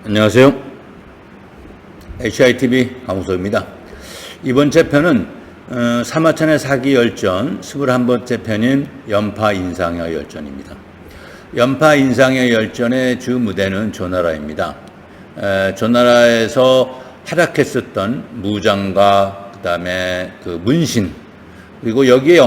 안녕하세요. HITV 강우석입니다. 이번 재편은 사마천의 사기 열전 21번째 편인 연파 인상여 열전입니다. 연파 인상여 열전의 주 무대는 조나라입니다. 조나라에서 활약했었던 무장과 그다음에 그 문신, 그리고 여기에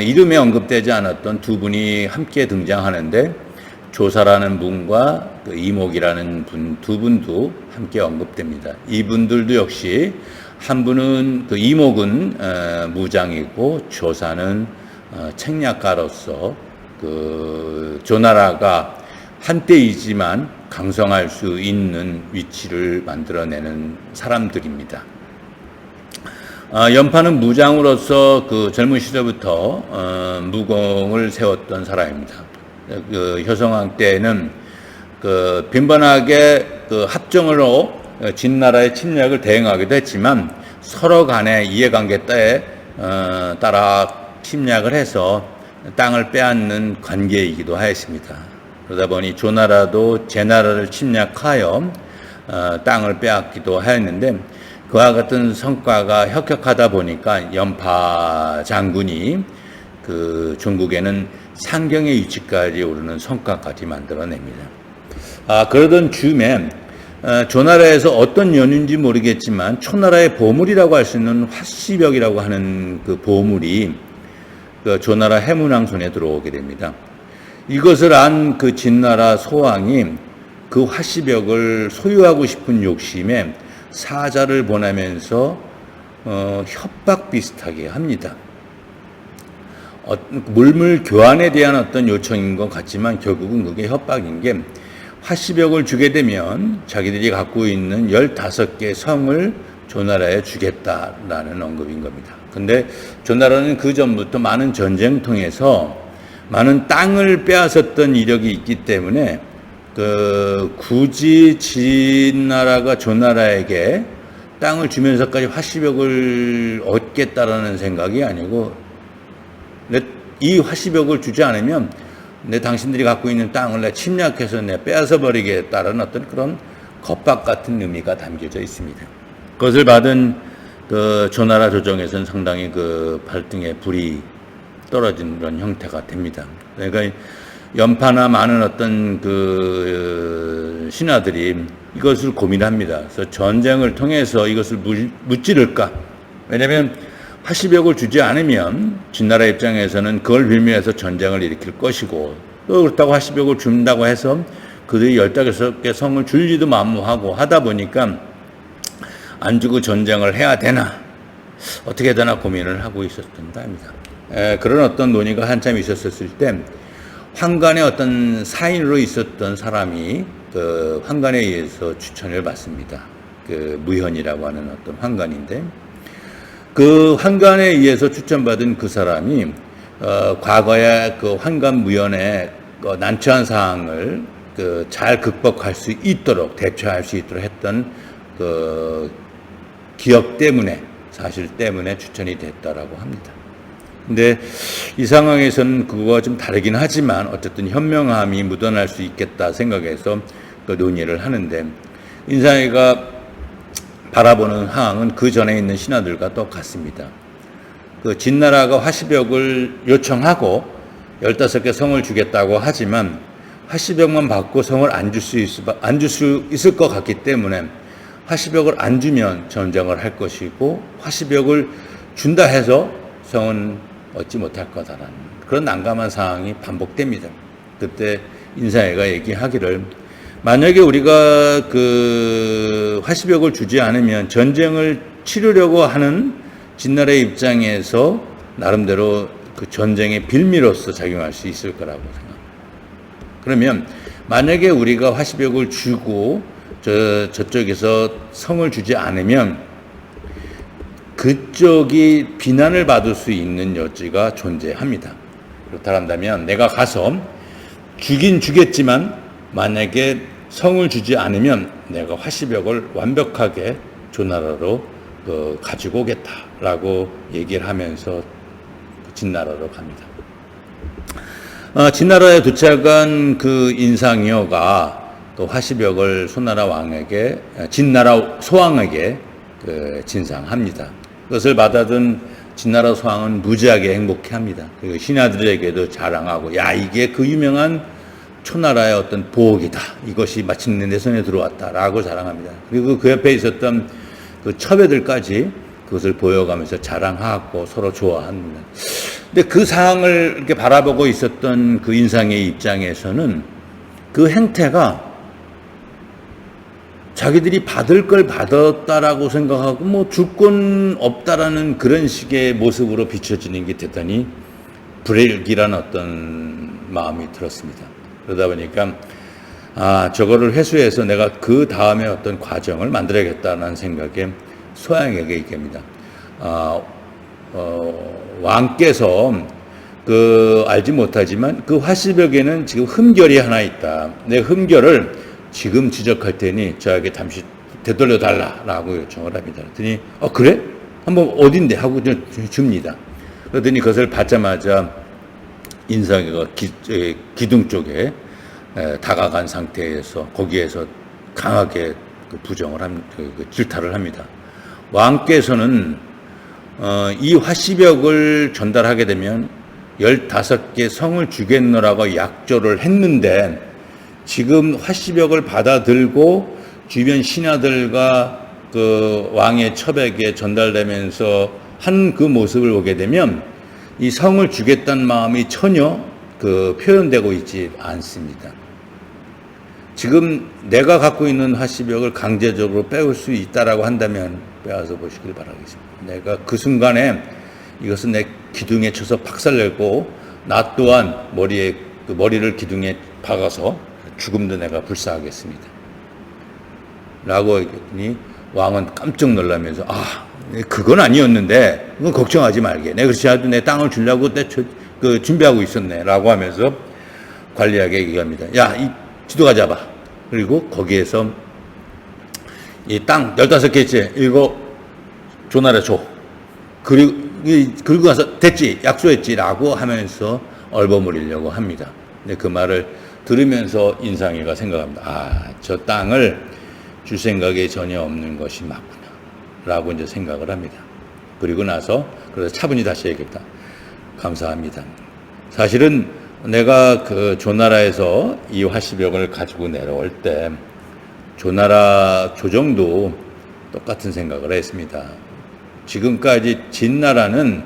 이름에 언급되지 않았던 두 분이 함께 등장하는데, 조사라는 분과 그 이목이라는 분, 두 분도 함께 언급됩니다. 이분들도 역시 한 분은 그 이목은 무장이고 조사는 책략가로서 그 조나라가 한때이지만 강성할 수 있는 위치를 만들어내는 사람들입니다. 연파는 무장으로서 그 젊은 시절부터 무공을 세웠던 사람입니다. 그 효성왕 때는 그 빈번하게 그 합정으로 진나라의 침략을 대응하기도 했지만 서로 간의 이해관계 따라 침략을 해서 땅을 빼앗는 관계이기도 하였습니다. 그러다 보니 조나라도 제나라를 침략하여 땅을 빼앗기도 하였는데, 그와 같은 성과가 혁혁하다 보니까 연파 장군이 그 중국에는 상경의 위치까지 오르는 성과까지 만들어냅니다. 그러던 즈음에 조나라에서 어떤 연유인지 모르겠지만 초나라의 보물이라고 할 수 있는 화시벽이라고 하는 그 보물이 그 조나라 해문왕 손에 들어오게 됩니다. 이것을 안 그 진나라 소왕이 그 화시벽을 소유하고 싶은 욕심에 사자를 보내면서 협박 비슷하게 합니다. 물물 교환에 대한 어떤 요청인 것 같지만 결국은 그게 협박인 게, 화시벽을 주게 되면 자기들이 갖고 있는 15개 성을 조나라에 주겠다라는 언급인 겁니다. 근데 조나라는 그 전부터 많은 전쟁 통해서 많은 땅을 빼앗았던 이력이 있기 때문에 굳이 진나라가 조나라에게 땅을 주면서까지 화시벽을 얻겠다라는 생각이 아니고, 이 화시벽을 주지 않으면 당신들이 갖고 있는 땅을 침략해서 빼앗아 버리겠다라는 어떤 그런 겁박 같은 의미가 담겨져 있습니다. 그것을 받은 그 조나라 조정에서는 상당히 그 발등에 불이 떨어진 그런 형태가 됩니다. 그러니까 연파나 많은 어떤 그 신하들이 이것을 고민합니다. 그래서 전쟁을 통해서 이것을 무찌를까? 왜냐하면 화시벽을 주지 않으면 진나라 입장에서는 그걸 빌미해서 전쟁을 일으킬 것이고, 또 그렇다고 화시벽을 준다고 해서 그들이 15개 성을 줄지도 만무하고 하다 보니까 안 주고 전쟁을 해야 되나, 어떻게 해야 되나 고민을 하고 있었던 겁니다. 그런 어떤 논의가 한참 있었을 때 환관의 어떤 사인으로 있었던 사람이 그 환관에 의해서 추천을 받습니다. 그 무현이라고 하는 어떤 환관인데, 그 환관에 의해서 추천받은 그 사람이 과거에 그 환관 무현의 난처한 사항을 잘 극복할 수 있도록, 대처할 수 있도록 했던 그 기억 때문에, 사실 때문에 추천이 됐다라고 합니다. 근데 이 상황에서는 그거와 좀 다르긴 하지만 어쨌든 현명함이 묻어날 수 있겠다 생각해서 그 논의를 하는데, 인상이가 바라보는 항은 그 전에 있는 신하들과 똑같습니다. 그 진나라가 화시벽을 요청하고 15개 성을 주겠다고 하지만 화시벽만 받고 성을 안 줄 수 있을 것 같기 때문에 화시벽을 안 주면 전쟁을 할 것이고, 화시벽을 준다 해서 성은 얻지 못할 거다라는 그런 난감한 상황이 반복됩니다. 그때 인사이가 얘기하기를, 만약에 우리가 그 화시벽을 주지 않으면 전쟁을 치르려고 하는 진나라의 입장에서 나름대로 그 전쟁의 빌미로서 작용할 수 있을 거라고 생각합니다. 그러면 만약에 우리가 화시벽을 주고 저쪽에서 성을 주지 않으면 그쪽이 비난을 받을 수 있는 여지가 존재합니다. 그렇다 한다면 내가 가서 주긴 주겠지만 만약에 성을 주지 않으면 내가 화시벽을 완벽하게 조나라로 가지고 오겠다라고 얘기를 하면서 진나라로 갑니다. 진나라에 도착한 그 인상여가 그 화시벽을 소나라 왕에게, 진나라 소왕에게 진상합니다. 그것을 받아든 진나라 소왕은 무지하게 행복해합니다. 그리고 신하들에게도 자랑하고, 야, 이게 그 유명한 초나라의 어떤 보옥이다. 이것이 마침내 내 손에 들어왔다라고 자랑합니다. 그리고 그 옆에 있었던 그 첩애들까지 그것을 보여가면서 자랑하고 서로 좋아합니다. 근데 그 상황을 이렇게 바라보고 있었던 그 인상의 입장에서는 그 행태가 자기들이 받을 걸 받았다라고 생각하고 뭐 줄 건 없다라는 그런 식의 모습으로 비춰지는 게 대단히 불행이라는 어떤 마음이 들었습니다. 그러다 보니까 저거를 회수해서 내가 그 다음에 어떤 과정을 만들어야겠다는 생각에 소양에게 얘기합니다. 왕께서 알지 못하지만 그 화시벽에는 지금 흠결이 하나 있다. 내 흠결을 지금 지적할 테니 저에게 잠시 되돌려 달라라고 요청을 합니다. 그랬더니 그래? 한번 어딘데 하고 줍니다. 그러더니 그것을 받자마자 인상이가 기둥 쪽에 다가간 상태에서 거기에서 강하게 부정을 질타를 합니다. 왕께서는 이 화시벽을 전달하게 되면 15개 성을 주겠노라고 약조를 했는데 지금 화시벽을 받아들고 주변 신하들과 그 왕의 첩에게 전달되면서 한 그 모습을 보게 되면 이 성을 주겠다는 마음이 전혀 표현되고 있지 않습니다. 지금 내가 갖고 있는 화시벽을 강제적으로 빼올 수 있다라고 한다면 빼앗아 보시길 바라겠습니다. 내가 그 순간에 이것은 내 기둥에 쳐서 박살내고 나 또한 머리를 기둥에 박아서 죽음도 내가 불사하겠습니다. 라고 했더니 왕은 깜짝 놀라면서 그건 아니었는데 그건 걱정하지 말게. 내가 그렇지 않아도 내 땅을 주려고 준비하고 있었네. 라고 하면서 관리하게 얘기합니다. 야, 이 지도가 잡아. 그리고 거기에서 이 땅 15개 있지. 이거 조나라 줘. 그리고 가서 됐지. 약속했지. 라고 하면서 얼버무리려고 합니다. 근데 그 말을 들으면서 인상이가 생각합니다. 저 땅을 줄 생각이 전혀 없는 것이 맞구나. 라고 이제 생각을 합니다. 그리고 나서 그래서 차분히 다시 얘기했다. 감사합니다. 사실은 내가 그 조나라에서 이 화시벽을 가지고 내려올 때 조나라 조정도 똑같은 생각을 했습니다. 지금까지 진나라는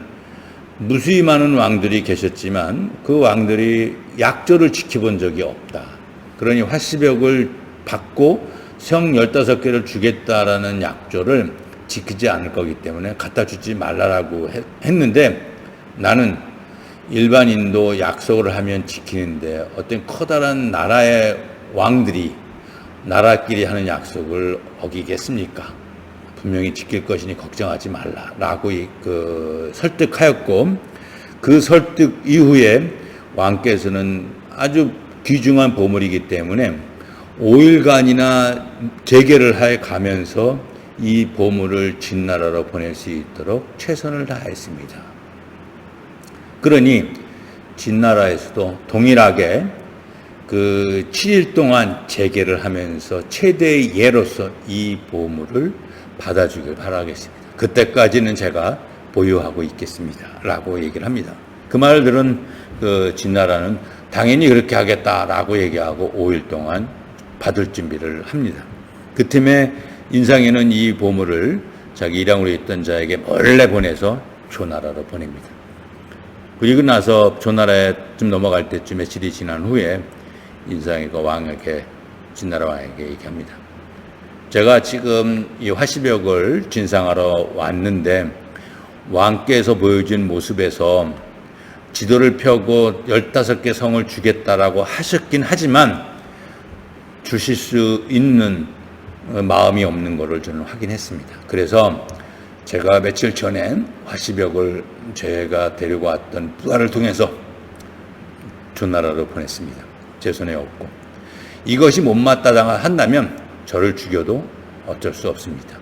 무수히 많은 왕들이 계셨지만 그 왕들이 약조를 지켜본 적이 없다. 그러니 화시벽을 받고 성 15개를 주겠다라는 약조를 지키지 않을 거기 때문에 갖다 주지 말라라고 했는데 나는 일반인도 약속을 하면 지키는데 어떤 커다란 나라의 왕들이 나라끼리 하는 약속을 어기겠습니까? 분명히 지킬 것이니 걱정하지 말라라고 설득하였고 그 설득 이후에 왕께서는 아주 귀중한 보물이기 때문에 5일간이나 재개를 해 가면서 이 보물을 진나라로 보낼 수 있도록 최선을 다했습니다. 그러니 진나라에서도 동일하게 그 7일 동안 재개를 하면서 최대의 예로서 이 보물을 받아주길 바라겠습니다. 그때까지는 제가 보유하고 있겠습니다. 라고 얘기를 합니다. 그 말을 들은 그 진나라는 당연히 그렇게 하겠다라고 얘기하고 5일 동안 받을 준비를 합니다. 그 틈에 인상이는 이 보물을 자기 일양으로 있던 자에게 몰래 보내서 조나라로 보냅니다. 그리고 나서 조나라에 좀 넘어갈 때쯤에 며칠이 지난 후에 인상이가 진나라 왕에게 얘기합니다. 제가 지금 이 화시벽을 진상하러 왔는데 왕께서 보여준 모습에서 지도를 펴고 15개 성을 주겠다라고 하셨긴 하지만 주실 수 있는 마음이 없는 것을 저는 확인했습니다. 그래서 제가 며칠 전에 화시벽을 제가 데리고 왔던 부하를 통해서 조나라로 보냈습니다. 제 손에 없고 이것이 못마땅하다 한다면 저를 죽여도 어쩔 수 없습니다.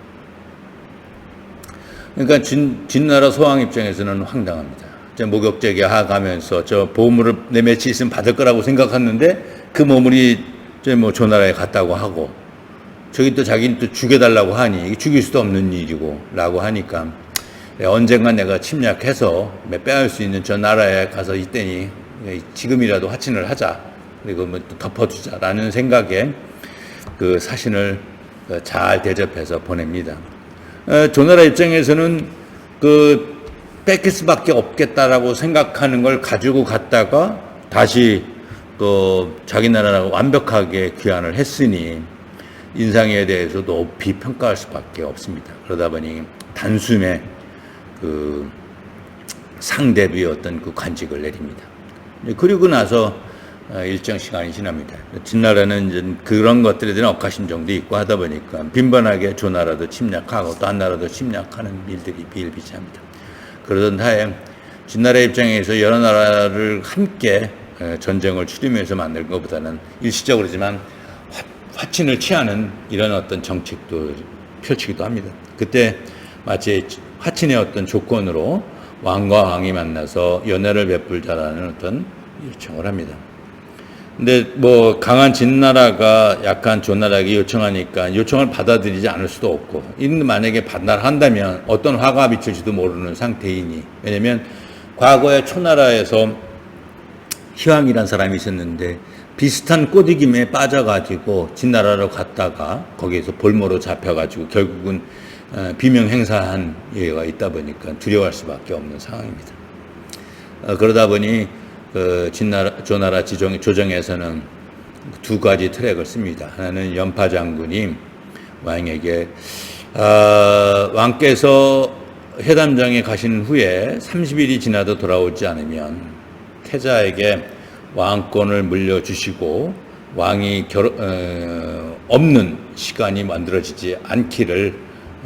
그러니까 진나라 소왕 입장에서는 황당합니다. 목욕제기 하가면서 저 보물을 내 며칠 있으면 받을 거라고 생각했는데 그 보물이 뭐 조나라에 갔다고 하고, 저기 또 자기는 또 죽여달라고 하니 이게 죽일 수도 없는 일이고 라고 하니까 언젠간 내가 침략해서 빼앗을 수 있는 저 나라에 가서 이때니 지금이라도 화친을 하자, 그리고 뭐 또 덮어주자라는 생각에 그 사신을 잘 대접해서 보냅니다. 조나라 입장에서는 그 뺏길 수밖에 없겠다라고 생각하는 걸 가지고 갔다가 다시 또 자기 나라라고 완벽하게 귀환을 했으니 인상에 대해서 높이 평가할 수밖에 없습니다. 그러다 보니 단숨에 그 상대비의 어떤 그 관직을 내립니다. 그리고 나서 일정 시간이 지납니다. 진나라는 이제 그런 것들에 대한 억하심정도 있고 하다 보니까 빈번하게 조나라도 침략하고 또 한 나라도 침략하는 일들이 비일비재합니다. 그러던 하에 진나라 입장에서 여러 나라를 함께 전쟁을 치르면서 만들 것보다는 일시적으로지만 화친을 취하는 이런 어떤 정책도 펼치기도 합니다. 그때 마치 화친의 어떤 조건으로 왕과 왕이 만나서 연애를 베풀자라는 어떤 요청을 합니다. 근데 뭐 강한 진나라가 약한 조나라에게 요청하니까 요청을 받아들이지 않을 수도 없고, 이는 만약에 반발한다면 어떤 화가 미칠지도 모르는 상태이니, 왜냐면 과거에 초나라에서 희왕이란 사람이 있었는데 비슷한 꼬드김에 빠져가지고 진나라로 갔다가 거기에서 볼모로 잡혀가지고 결국은 비명 행사한 예가 있다 보니까 두려워할 수밖에 없는 상황입니다. 그러다 보니 조나라 조정에서는 두 가지 트랙을 씁니다. 하나는 연파 장군이 왕에게 왕께서 회담장에 가신 후에 30일이 지나도 돌아오지 않으면 태자에게 왕권을 물려주시고 왕이 없는 시간이 만들어지지 않기를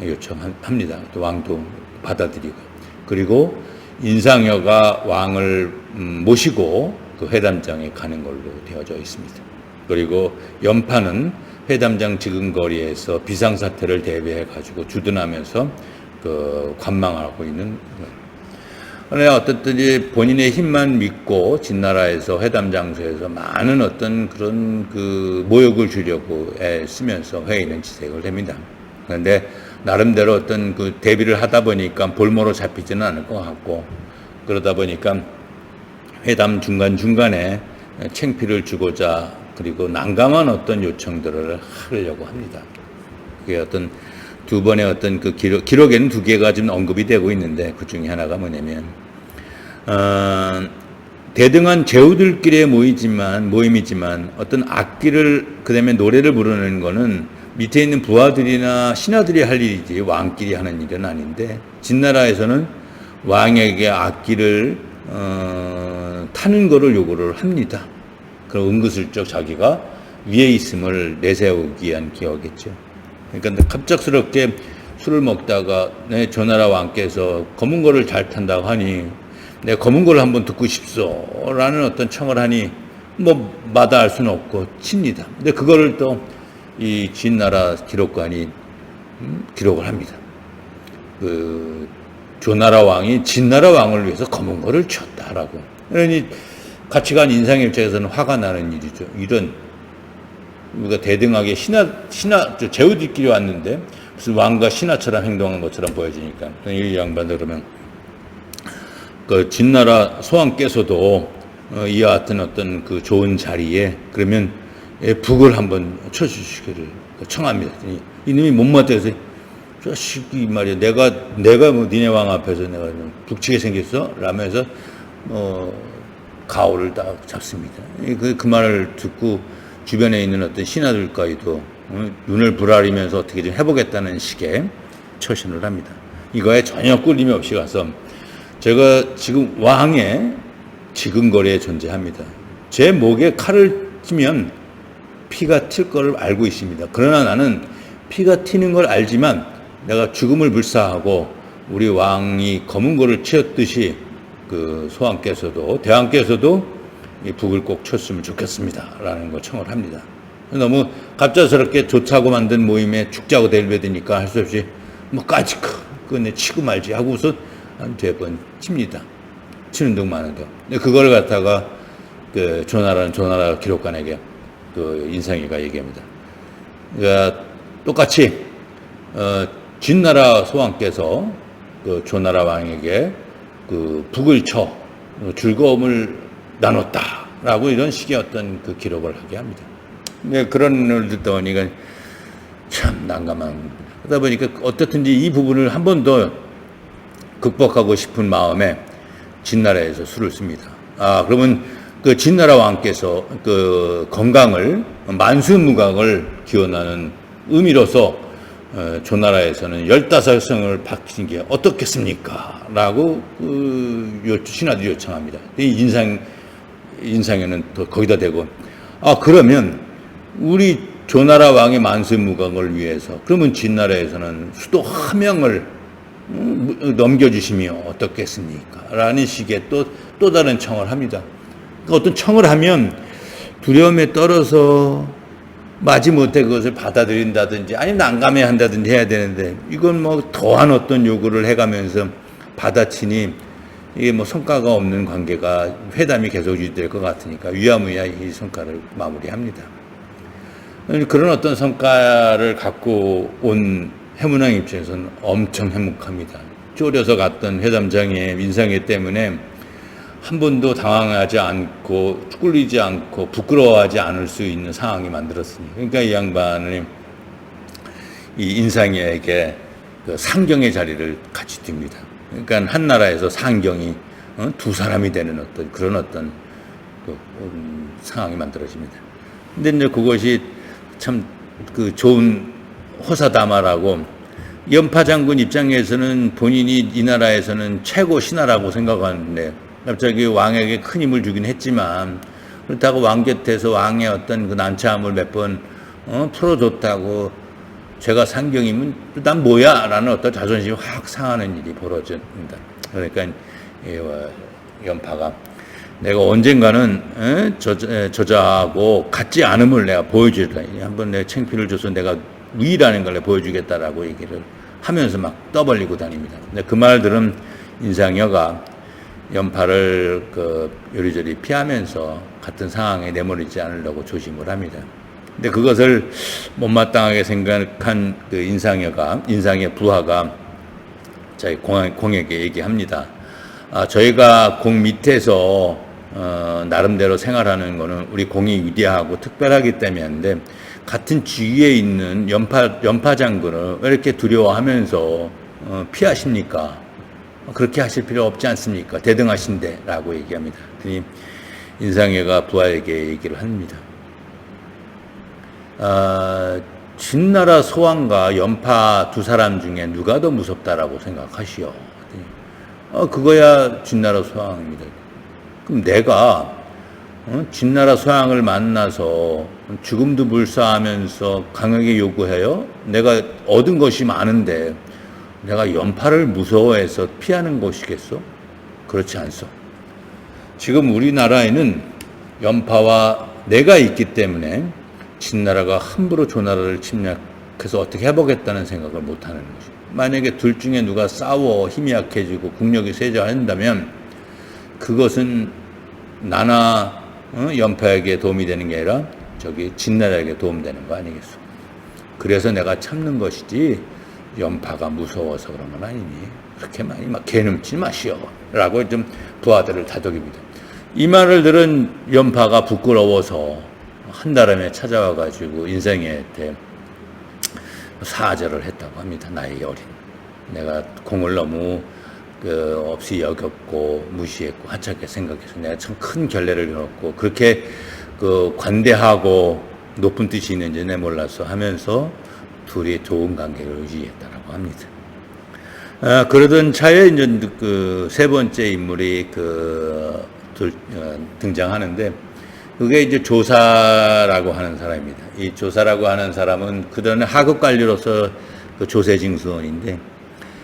요청합니다. 또 왕도 받아들이고, 그리고 인상여가 왕을 모시고 그 회담장에 가는 걸로 되어져 있습니다. 그리고 연파는 회담장 지근거리에서 비상사태를 대비해 가지고 주둔하면서 그 관망하고 있는. 그러나 어떻든지 본인의 힘만 믿고 진나라에서 회담 장소에서 많은 어떤 그런 그 모욕을 주려고 애쓰면서 회의는 지색을 됩니다. 그런데 나름대로 어떤 그 대비를 하다 보니까 볼모로 잡히지는 않을 것 같고, 그러다 보니까 회담 중간중간에 챙피를 주고자 그리고 난감한 어떤 요청들을 하려고 합니다. 그게 어떤 두 번의 어떤 그 기록에는 두 개가 지금 언급이 되고 있는데, 그 중에 하나가 뭐냐면, 대등한 제후들끼리의 모임이지만 어떤 악기를, 그 다음에 노래를 부르는 거는 밑에 있는 부하들이나 신하들이 할 일이지 왕끼리 하는 일은 아닌데, 진나라에서는 왕에게 악기를 타는 거를 요구를 합니다. 그럼 은근슬쩍 자기가 위에 있음을 내세우기 위한 기여겠죠. 그러니까 갑작스럽게 술을 먹다가 내 조나라 왕께서 검은 거를 잘 탄다고 하니 내 검은 거를 한번 듣고 싶소라는 어떤 청을 하니 뭐 마다할 수는 없고 칩니다. 근데 그거를 또 이 진나라 기록관이 기록을 합니다. 그 조나라 왕이 진나라 왕을 위해서 검은 거를 쳤다라고. 그러니 같이 간 인상의 입장에서는 화가 나는 일이죠. 이런 우리가 대등하게 제후들끼리 왔는데 무슨 왕과 신하처럼 행동하는 것처럼 보여지니까 이 양반들 그러면 그 진나라 소왕께서도 이와 같은 어떤 그 좋은 자리에 그러면 북을 한번 쳐주시기를 청합니다. 이놈이 못마땅해서 자식이 말이야, 내가 뭐 니네 왕 앞에서 내가 북치게 생겼어? 라면서 가오를 딱 잡습니다. 그 말을 듣고 주변에 있는 어떤 신하들까지도 눈을 부라리면서 어떻게 좀 해보겠다는 식의 처신을 합니다. 이거에 전혀 꿀림이 없이 가서, 제가 지금 왕의 지근거리에 존재합니다. 제 목에 칼을 찌면 피가 튈 걸 알고 있습니다. 그러나 나는 피가 튀는 걸 알지만 내가 죽음을 불사하고 우리 왕이 검은 거를 치었듯이 그 소왕께서도 대왕께서도 이 북을 꼭 쳤으면 좋겠습니다 라는 걸 청을 합니다. 너무 갑작스럽게 좋다고 만든 모임에 죽자고 대립해드니까 할 수 없이 뭐 까짓거 그네 치고 말지 하고서 한 2번 칩니다. 치는 둥 마는 둥. 근데 그걸 갖다가 그 조나라 기록관에게 그 인상이가 얘기합니다. 그러니까 똑같이 진나라 소왕께서 그 조나라 왕에게 그 북을 쳐 즐거움을 나눴다라고 이런 식의 어떤 그 기록을 하게 합니다. 네, 그런 걸 듣다 보니까 참 난감한. 그러다 보니까 어떻든지 이 부분을 한 번 더 극복하고 싶은 마음에 진나라에서 술을 씁니다. 그러면 그 진나라 왕께서 그 건강을, 만수무강을 기원하는 의미로서 조나라에서는 15성을 바치는 게 어떻겠습니까? 라고 신하들이 요청합니다. 인상에는 또 거기다 대고, 그러면 우리 조나라 왕의 만수무강을 위해서 그러면 진나라에서는 수도 한 명을 넘겨주시면 어떻겠습니까? 라는 식의 또 다른 청을 합니다. 어떤 청을 하면 두려움에 떨어서 마지못해 그것을 받아들인다든지 아니면 난감해 한다든지 해야 되는데 이건 뭐 더한 어떤 요구를 해가면서 받아치니 이게 뭐 성과가 없는 관계가 회담이 계속 유지될 것 같으니까 위야무야 이 성과를 마무리합니다. 그런 어떤 성과를 갖고 온 해문왕 입장에서는 엄청 행복합니다. 쫄여서 갔던 회담장에 인상이 때문에 한 번도 당황하지 않고 꿀리지 않고 부끄러워하지 않을 수 있는 상황이 만들었으니 그러니까 이 양반은 이 인상에게 그 상경의 자리를 같이 둡니다. 그러니까 한 나라에서 상경이 두 사람이 되는 그런 그 상황이 만들어집니다. 근데 이제 그것이 참 그 좋은 호사다마라고 연파 장군 입장에서는 본인이 이 나라에서는 최고 신하라고 생각하는데 갑자기 왕에게 큰 힘을 주긴 했지만 그렇다고 왕 곁에서 왕의 어떤 그 난처함을 몇 번 풀어줬다고 제가 상경이면 난 뭐야? 라는 어떤 자존심이 확 상하는 일이 벌어집니다. 그러니까 연파가 내가 언젠가는 저자하고 같지 않음을 내가 보여주겠다. 한번 내가 창피를 줘서 내가 위라는 걸 보여주겠다라고 얘기를 하면서 막 떠벌리고 다닙니다. 근데 그 말들은 인상여가 연파를 요리조리 피하면서 같은 상황에 내몰리지 않으려고 조심을 합니다. 근데 그것을 못마땅하게 생각한 그 인상의 부하가 자기 공에게 얘기합니다. 저희가 공 밑에서 나름대로 생활하는 거는 우리 공이 위대하고 특별하기 때문인데 같은 지위에 있는 연파 장군을 왜 이렇게 두려워하면서 피하십니까? 그렇게 하실 필요 없지 않습니까? 대등하신데 라고 얘기합니다. 그랬더니 인상여가 부하에게 얘기를 합니다. 진나라 소왕과 연파 두 사람 중에 누가 더 무섭다라고 생각하시오? 그거야 진나라 소왕입니다. 그럼 내가 진나라 소왕을 만나서 죽음도 불사하면서 강하게 요구해요? 내가 얻은 것이 많은데 내가 연파를 무서워해서 피하는 것이겠소? 그렇지 않소. 지금 우리나라에는 연파와 내가 있기 때문에 진나라가 함부로 조나라를 침략해서 어떻게 해보겠다는 생각을 못하는 것입니다. 만약에 둘 중에 누가 싸워 힘이 약해지고 국력이 쇠져한다면 그것은 나나 연파에게 도움이 되는 게 아니라 저기 진나라에게 도움되는 거 아니겠소. 그래서 내가 참는 것이지 연파가 무서워서 그런 건 아니니 그렇게 많이 막 개num지 마시오 라고 좀 부하들을 다독입니다. 이 말을 들은 연파가 부끄러워서 한달음에 찾아와 가지고 인생한테 사절을 했다고 합니다. 나이 어린 내가 공을 너무 없이 여겼고 무시했고 하찮게 생각해서 내가 참 큰 결례를 겪었고 그렇게 관대하고 높은 뜻이 있는지 내 몰라서 하면서 둘이 좋은 관계를 유지했다라고 합니다. 그러던 차에 이제 세 번째 인물이 등장하는데 그게 이제 조사라고 하는 사람입니다. 이 조사라고 하는 사람은 그전에 하급 관리로서 조세징수원인데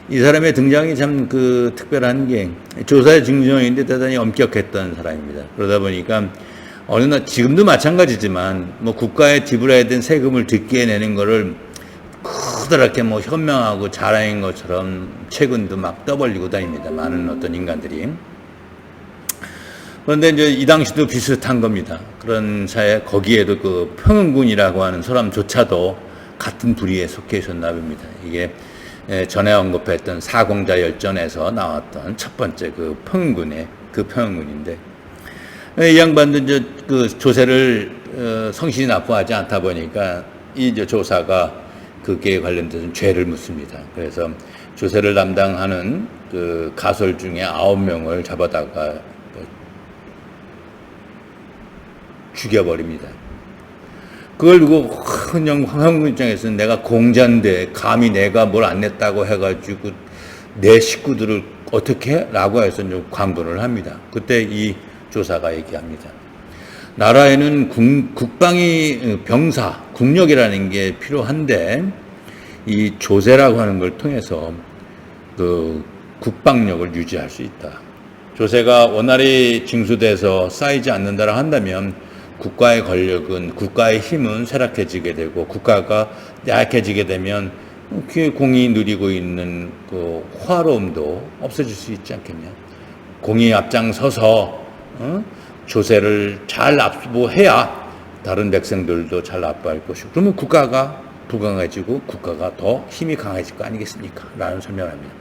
이 사람의 등장이 참 특별한 게 조사의 증정인데 대단히 엄격했던 사람입니다. 그러다 보니까 어느 날 지금도 마찬가지지만 뭐 국가에 지불해야 된 세금을 듣게 내는 거를 크더랗게 뭐 현명하고 자랑인 것처럼 최근도 막 떠벌리고 다닙니다. 많은 어떤 인간들이. 그런데 이제 이 당시도 비슷한 겁니다. 그런 사회, 거기에도 그 평흥군이라고 하는 사람조차도 같은 부류에 속해 있었나 봅니다. 이게 전에 언급했던 사공자 열전에서 나왔던 첫 번째 그 평흥군의 그 평흥군인데, 이 양반도 이제 그 조세를 성실히 납부하지 않다 보니까 이 이제 조사가 그게 관련돼서 죄를 묻습니다. 그래서 조세를 담당하는 그 가솔 중에 9명을 잡아다가 죽여버립니다. 그걸 두고 그냥 황흥군 입장에서는 내가 공자인데 감히 내가 뭘 안 냈다고 해가지고 내 식구들을 어떻게 해? 라고 해서 좀 광분을 합니다. 그때 이 조사가 얘기합니다. 나라에는 국방이 병사, 국력이라는 게 필요한데 이 조세라고 하는 걸 통해서 그 국방력을 유지할 수 있다. 조세가 원활히 징수돼서 쌓이지 않는다라 한다면 국가의 권력은, 국가의 힘은 쇠락해지게 되고 국가가 약해지게 되면 공이 누리고 있는 그 화로움도 없어질 수 있지 않겠냐. 공이 앞장서서 조세를 잘 납부해야 다른 백성들도 잘 납부할 것이고, 그러면 국가가 부강해지고 국가가 더 힘이 강해질 거 아니겠습니까? 라는 설명을 합니다.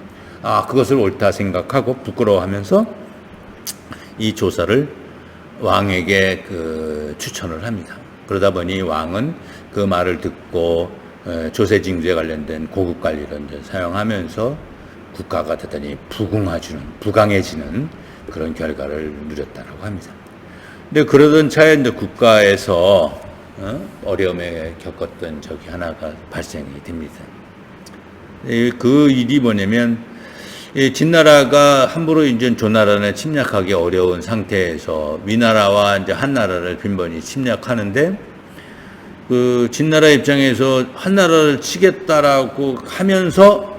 그것을 옳다 생각하고 부끄러워하면서 이 조사를 왕에게 그 추천을 합니다. 그러다 보니 왕은 그 말을 듣고 조세 징수에 관련된 고급 관리를 이제 사용하면서 국가가 대단히 부강해지는 그런 결과를 누렸다라고 합니다. 근데 그러던 차에 이제 국가에서 어려움에 겪었던 적이 하나가 발생이 됩니다. 그 일이 뭐냐면, 진나라가 함부로 이제 조나라를 침략하기 어려운 상태에서 위나라와 이제 한나라를 빈번히 침략하는데, 그 진나라 입장에서 한나라를 치겠다라고 하면서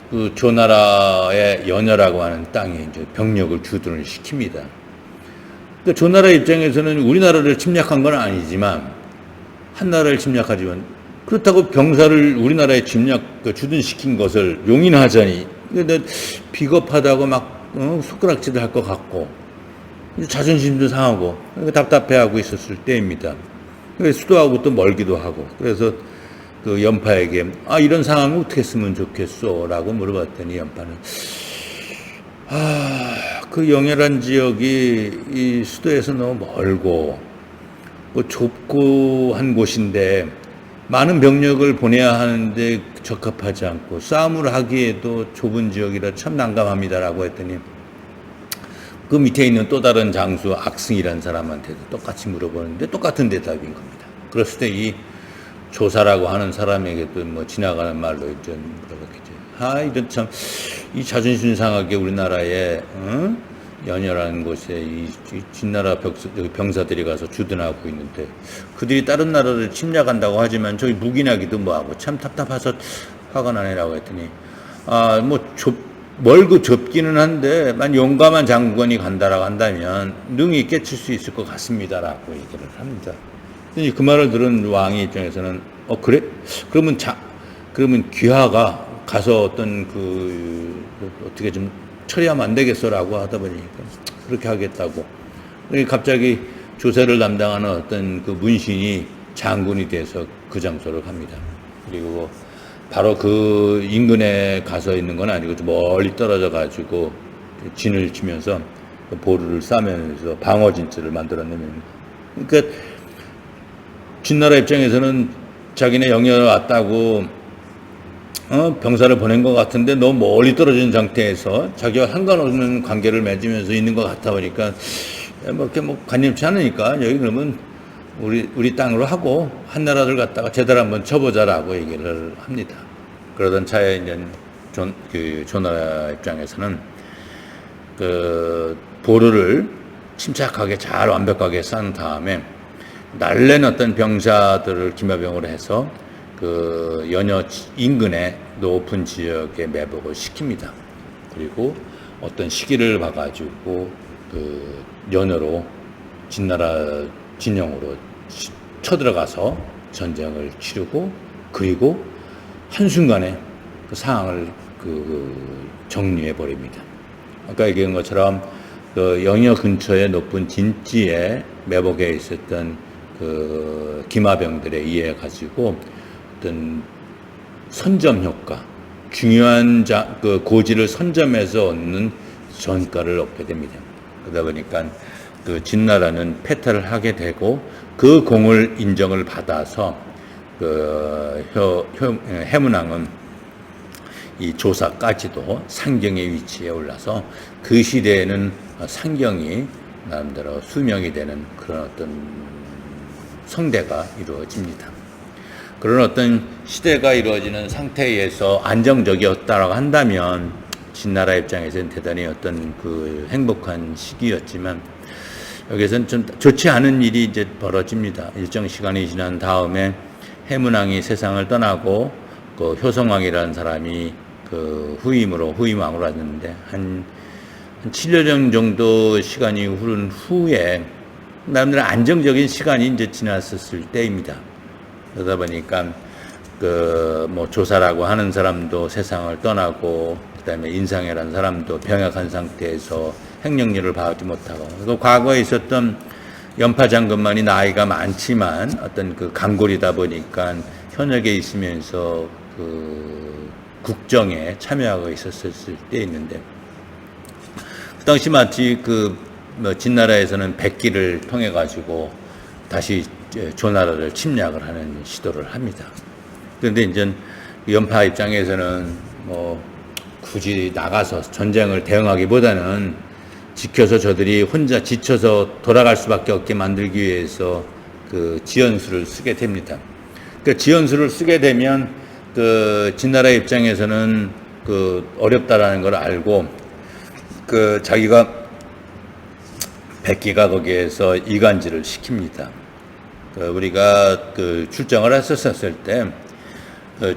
그 조나라의 연여라고 하는 땅에 이제 병력을 주둔을 시킵니다. 그러니까 조나라 입장에서는 우리나라를 침략한 건 아니지만 한나라를 침략하지만, 그렇다고 병사를 우리나라에 주둔시킨 것을 용인하자니 비겁하다고 막 손가락질을 할 것 같고 자존심도 상하고 답답해하고 있었을 때입니다. 수도하고 또 멀기도 하고, 그래서 그 연파에게 이런 상황을 어떻게 했으면 좋겠어? 라고 물어봤더니 연파는 그 영열한 지역이 이 수도에서 너무 멀고 좁고 한 곳인데 많은 병력을 보내야 하는데 적합하지 않고 싸움을 하기에도 좁은 지역이라 참 난감합니다라고 했더니, 그 밑에 있는 또 다른 장수 악승이라는 사람한테도 똑같이 물어보는데 똑같은 대답인 겁니다. 그랬을 때 이 조사라고 하는 사람에게도 뭐 지나가는 말로 이제 물어봤겠죠. 이런 참, 이 자존심 상하게 우리나라에 연여라는 곳에 이 진나라 병사들이 가서 주둔하고 있는데 그들이 다른 나라를 침략한다고 하지만 저기 묵인하기도 뭐하고 참 답답해서 화가 나네라고 했더니, 멀고 좁기는 한데 만 용감한 장군이 간다라고 한다면 능히 깨칠 수 있을 것 같습니다라고 얘기를 합니다. 그 말을 들은 왕의 입장에서는 그래? 그러면 귀하가 가서 어떤 어떻게 좀 처리하면 안 되겠어라고 하다 보니까 그렇게 하겠다고. 갑자기 조세를 담당하는 어떤 그 문신이 장군이 돼서 그 장소를 갑니다. 그리고 바로 그 인근에 가서 있는 건 아니고 좀 멀리 떨어져 가지고 진을 치면서 보루를 싸면서 방어 진출을 만들어내면, 그러니까 진나라 입장에서는 자기네 영역에 왔다고 병사를 보낸 것 같은데 너무 멀리 떨어진 상태에서 자기와 상관없는 관계를 맺으면서 있는 것 같아 보니까 이렇게 관념치 않으니까 여기 그러면 우리 땅으로 하고 한나라를 갖다가 제대로 한번 쳐보자라고 얘기를 합니다. 그러던 차에 이제 조나라 입장에서는 그 보루를 침착하게 잘 완벽하게 쌓은 다음에 날랜 어떤 병사들을 기마병으로 해서 그 연여 인근의 높은 지역에 매복을 시킵니다. 그리고 어떤 시기를 봐가지고 그 연여로 진나라 진영으로 쳐들어가서 전쟁을 치르고, 그리고 한순간에 그 상황을 정리해 버립니다. 아까 얘기한 것처럼 그 영여 근처의 높은 진지에 매복해 있었던 그 기마병들에 의해 가지고 어떤 선점 효과, 중요한 그 고지를 선점해서 얻는 전가를 얻게 됩니다. 그러다 보니까 그 진나라는 패탈을 하게 되고 그 공을 인정을 받아서 그 해문왕은 이 조사까지도 상경의 위치에 올라서 그 시대에는 상경이 나름대로 수명이 되는 그런 어떤 성대가 이루어집니다. 그런 어떤 시대가 이루어지는 상태에서 안정적이었다라고 한다면 진나라 입장에서는 대단히 어떤 그 행복한 시기였지만 여기서는 좀 좋지 않은 일이 이제 벌어집니다. 일정 시간이 지난 다음에 해문왕이 세상을 떠나고 그 효성왕이라는 사람이 그 후임왕으로 왔는데 한 7년 정도 시간이 흐른 후에 나름대로 안정적인 시간이 이제 지났었을 때입니다. 그러다 보니까 그 뭐 조사라고 하는 사람도 세상을 떠나고 그다음에 인상이라는 사람도 병약한 상태에서 행령일을 봐오지 못하고 그 과거에 있었던 연파장군만이 나이가 많지만 어떤 그 강골이다 보니까 현역에 있으면서 그 국정에 참여하고 있었을 때 있는데 그 당시 마치 그 뭐 진나라에서는 백기를 통해 가지고 다시 조나라를 침략을 하는 시도를 합니다. 그런데 이제 연파 입장에서는 뭐 굳이 나가서 전쟁을 대응하기보다는 지켜서 저들이 혼자 지쳐서 돌아갈 수밖에 없게 만들기 위해서 그 지연수를 쓰게 됩니다. 그 지연수를 쓰게 되면 그 진나라 입장에서는 그 어렵다라는 걸 알고 그 자기가 백기가 거기에서 이간질을 시킵니다. 우리가 그 출정을 했었을 때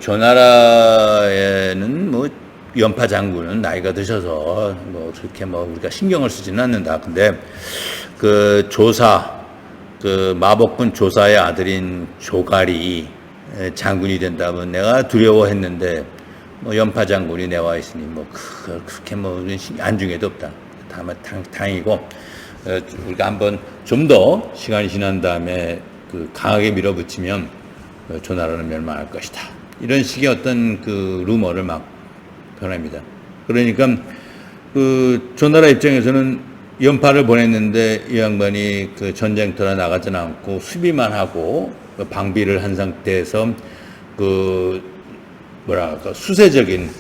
조나라에는 뭐 연파 장군은 나이가 드셔서 뭐 그렇게 뭐 우리가 신경을 쓰지는 않는다. 근데 그 조사 그 마복군 조사의 아들인 조갈이 장군이 된다면 내가 두려워했는데 뭐 연파 장군이 내와 있으니 뭐 그렇게 뭐 안중에도 없다. 다만 다행이고 우리가 한번 좀 더 시간이 지난 다음에 그 강하게 밀어붙이면 조나라는 멸망할 것이다. 이런 식의 어떤 그 루머를 막 변합니다. 그러니까 그 조나라 입장에서는 연파를 보냈는데 이 양반이 그 전쟁터에 나가지는 않고 수비만 하고 방비를 한 상태에서 그 뭐랄까 수세적인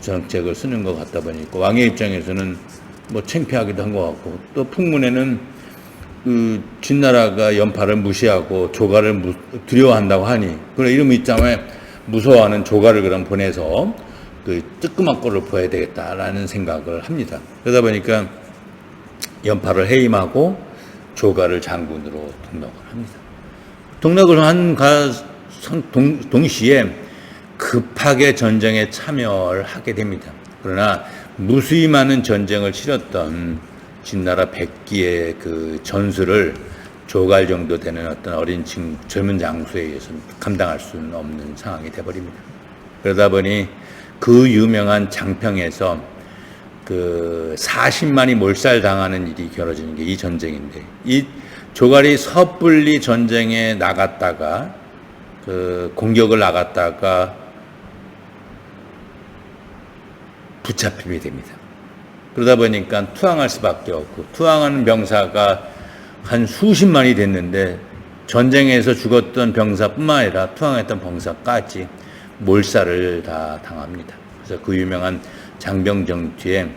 정책을 쓰는 것 같다 보니까 왕의 입장에서는 뭐 창피하기도 한 것 같고 또 풍문에는 그 진나라가 연파를 무시하고 조가를 두려워한다고 하니 그런 이름 있자마자 무서워하는 조가를 그럼 보내서 그 뜨끔한 꼴을 보여야 되겠다라는 생각을 합니다. 그러다 보니까 연파를 해임하고 조가를 장군으로 등록을 합니다. 등록을 한 동시에 급하게 전쟁에 참여를 하게 됩니다. 그러나 무수히 많은 전쟁을 치렀던 진나라 백기의 그 전술을 조갈 정도 되는 어떤 젊은 장수에 의해서는 감당할 수는 없는 상황이 되어버립니다. 그러다 보니 그 유명한 장평에서 그 40만이 몰살당하는 일이 벌어지는 게 이 전쟁인데 이 조갈이 섣불리 전쟁에 나갔다가 그 공격을 나갔다가 붙잡히게 됩니다. 그러다 보니까 투항할 수밖에 없고 투항하는 병사가 한 수십만이 됐는데 전쟁에서 죽었던 병사뿐만 아니라 투항했던 병사까지 몰살을 다 당합니다. 그래서 그 유명한 장병정투에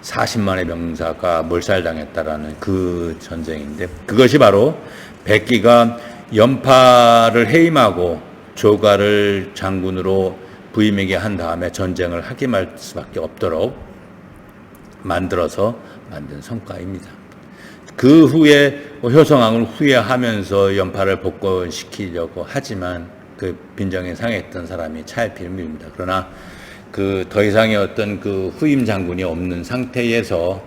40만의 병사가 몰살당했다라는 그 전쟁인데 그것이 바로 백기가 연파를 해임하고 조가를 장군으로 부임하게 한 다음에 전쟁을 하게 말 수밖에 없도록 만들어서 만든 성과입니다. 그 후에 효성왕을 후회하면서 연파를 복권시키려고 하지만 그 빈정에 상했던 사람이 차일피를 밀립니다. 그러나 그 더 이상의 어떤 그 후임 장군이 없는 상태에서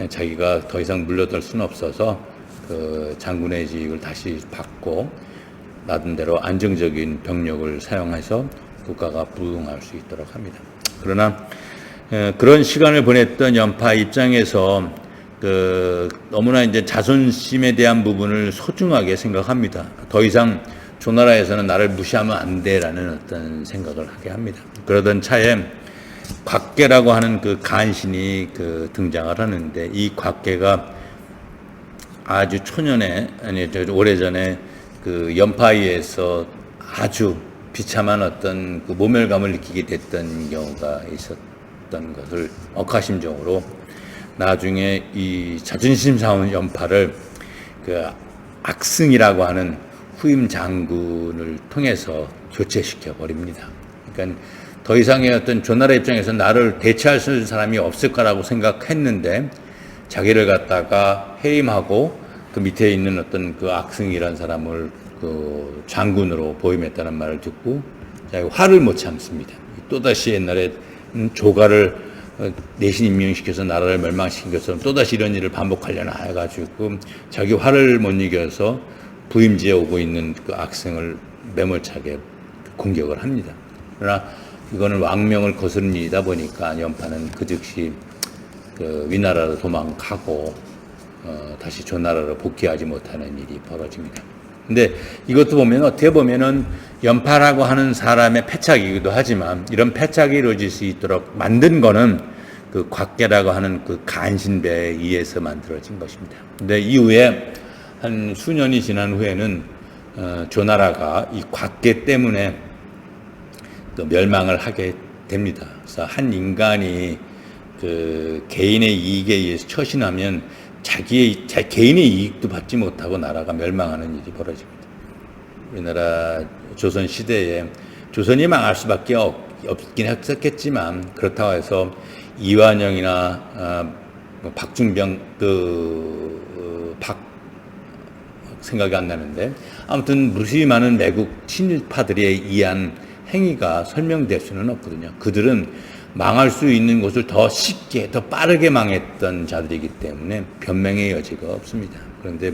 자기가 더 이상 물러들 수는 없어서 그 장군의 직을 다시 받고 나름대로 안정적인 병력을 사용해서 국가가 부흥할 수 있도록 합니다. 그러나 그런 시간을 보냈던 연파 입장에서 너무나 이제 자존심에 대한 부분을 소중하게 생각합니다. 더 이상 조나라에서는 나를 무시하면 안 돼라는 어떤 생각을 하게 합니다. 그러던 차에 곽계라고 하는 그 간신이 등장을 하는데, 이 곽계가 아주 초년에, 오래전에 연파위에서 아주 비참한 어떤 모멸감을 느끼게 됐던 경우가 있었던 것을 억하심정으로 나중에 이 자존심 상한 연파를 악승이라고 하는 후임 장군을 통해서 교체시켜 버립니다. 그러니까 더 이상의 어떤 조나라 입장에서 나를 대체할 수 있는 사람이 없을 거라고 생각했는데, 자기를 갖다가 해임하고 그 밑에 있는 어떤 악승이라는 사람을 장군으로 보임했다는 말을 듣고 화를 못 참습니다. 또다시 옛날에 조가를 내신 임명시켜서 나라를 멸망시킨 것처럼 또다시 이런 일을 반복하려나 해가지고 자기 화를 못 이겨서 부임지에 오고 있는 악승을 매몰차게 공격을 합니다. 그러나 이거는 왕명을 거스른 일이다 보니까 연파는 그 즉시 위나라로 도망가고 다시 조나라로 복귀하지 못하는 일이 벌어집니다. 근데 이것도 보면 어떻게 보면은 연파라고 하는 사람의 패착이기도 하지만, 이런 패착이 이루어질 수 있도록 만든 거는 곽계라고 하는 간신배에 의해서 만들어진 것입니다. 근데 이후에 한 수년이 지난 후에는 조나라가 이 곽계 때문에 멸망을 하게 됩니다. 그래서 한 인간이 개인의 이익에 의해서 처신하면 개인의 이익도 받지 못하고 나라가 멸망하는 일이 벌어집니다. 우리나라 조선 시대에 조선이 망할 수밖에 없긴 했었겠지만, 그렇다고 해서 이완영이나 박중병 생각이 안 나는데, 아무튼 무수히 많은 매국 친일파들에 의한 행위가 설명될 수는 없거든요. 그들은 망할 수 있는 곳을 더 쉽게, 더 빠르게 망했던 자들이기 때문에 변명의 여지가 없습니다. 그런데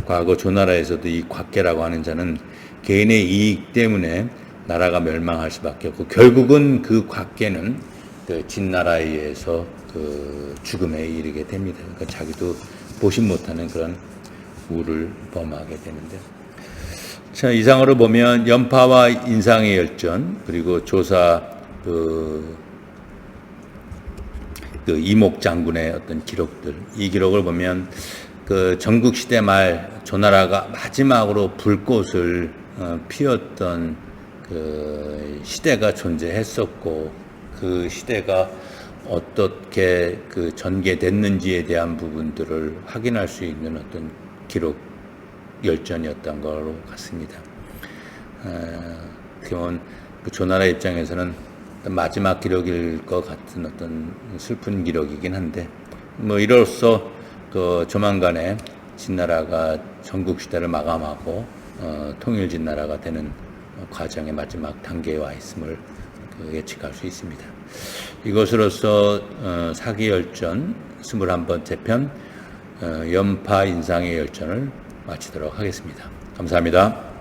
과거 조나라에서도 이 곽계라고 하는 자는 개인의 이익 때문에 나라가 멸망할 수밖에 없고, 결국은 그 곽계는 진나라에 의해서 죽음에 이르게 됩니다. 그러니까 자기도 보지 못하는 그런 우를 범하게 되는데, 자, 이상으로 보면 연파와 인상의 열전, 그리고 조사 이목 장군의 어떤 기록들, 이 기록을 보면 전국시대 말 조나라가 마지막으로 불꽃을 피웠던 시대가 존재했었고, 그 시대가 어떻게 전개됐는지에 대한 부분들을 확인할 수 있는 어떤 기록 열전이었던 걸로 같습니다. 그러면 조나라 입장에서는 마지막 기록일 것 같은 어떤 슬픈 기록이긴 한데, 이로써 조만간에 진나라가 전국 시대를 마감하고 통일진 나라가 되는 과정의 마지막 단계에 와 있음을 예측할 수 있습니다. 이것으로서 사기열전 21번째 편 연파 인상의 열전을 마치도록 하겠습니다. 감사합니다.